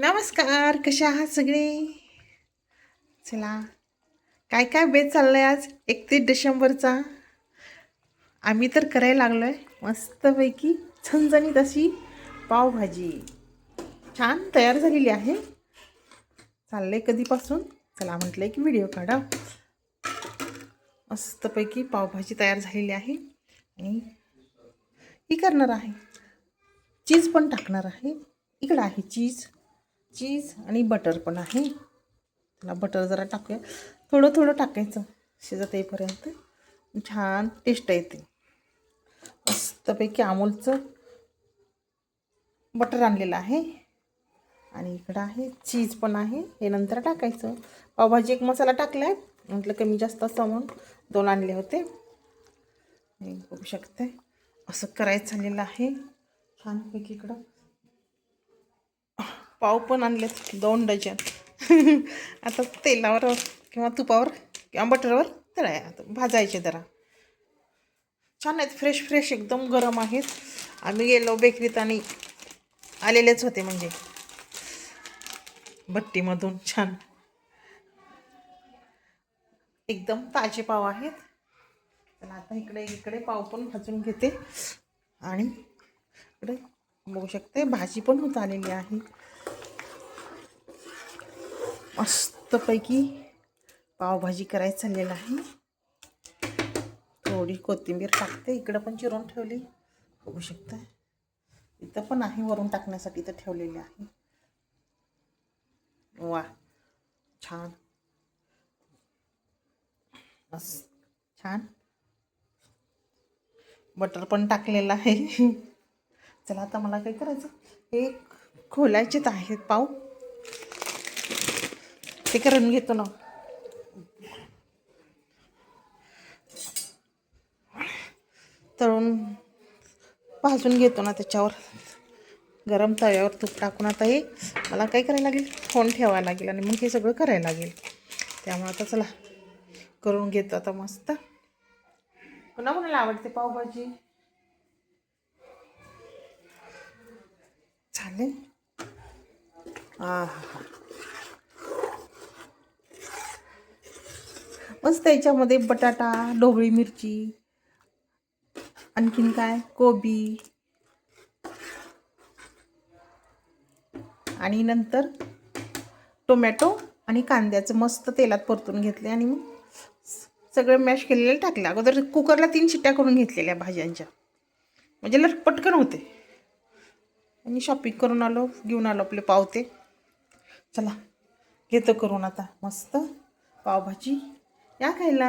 नमस्कार, कसे आहात सगळे? चला, काय काय बेत चाललाय आज 31 डिसेंबरचा. आम्ही तर करायला लागलोय मस्तपैकी झणझणीत अशी पावभाजी. छान तयार झालेली आहे. चाललंय कधीपासून. चला म्हटलंय की व्हिडिओ काढा. मस्तपैकी पावभाजी तयार झालेली आहे आणि ही करणार आहे. चीज पण टाकणार आहे. इकडं आहे चीज चीज आणि बटर पण आहे. त्याला बटर जरा टाकूया, थोडं थोडं टाकायचं शिजत येईपर्यंत. छान टेस्ट येते. मस्तपैकी अमूलचं बटर आणलेलं आहे आणि इकडं आहे चीज पण आहे. हे नंतर टाकायचं. पावभाजी एक मसाला टाकला आहे, म्हटलं कमी जास्त असं म्हणून 2 आणले होते. हे बघू शकते असं करायचं झालेलं आहे छानपैकी. इकडं पाव पण आणलेत 2 डझन. आता तेलावर किंवा तुपावर किंवा बटरवर तळाया भाजायचे जरा. छान आहेत, फ्रेश फ्रेश एकदम गरम आहेत. आम्ही गेलो बेकरीत आणि आलेलेच होते, म्हणजे भट्टीमधून. छान एकदम ताजे पाव आहेत. तर आता इकडे पाव पण भाजून घेते आणि इकडे बघू शकते भाजी पण होत आलेली आहे. मस्तपैकी पावभाजी करायचं चाललेलं आहे. थोडी कोथिंबीर टाकते. इकडं पण चिरून ठेवली, बघू शकता. इथं पण आहे वरून टाकण्यासाठी, तर ठेवलेली आहे. वा, छान मस्त छान. बटर पण टाकलेलं आहे. चला आता मला काय करायचं, हे खोलायचेच आहेत पाव. ते करून घेतो ना. तळून भाजून घेतो ना त्याच्यावर गरम तव्यावर तूप टाकून. आता हे मला काय करायला लागेल, फोन ठेवायला लागेल आणि मग हे सगळं करायला लागेल. त्यामुळे आता चला करून घेतो आता मस्त. कोणाला आवडते पावभाजी? चालेल. हा हा, मस्त. याच्यामध्ये बटाटा, ढोबळी मिरची, आणखीन काय कोबी आणि नंतर टोमॅटो आणि कांद्याचं मस्त तेलात परतून घेतले आणि मग सगळं मॅश केलेलं टाकलं. अगोदर कुकरला 3 शिट्ट्या करून घेतलेल्या भाज्यांच्या, म्हणजे पटकन होते. आणि शॉपिंग करून आलो, घेऊन आलो आपले पाव. ते चला घेतो करून आता मस्त पावभाजी. या खायला.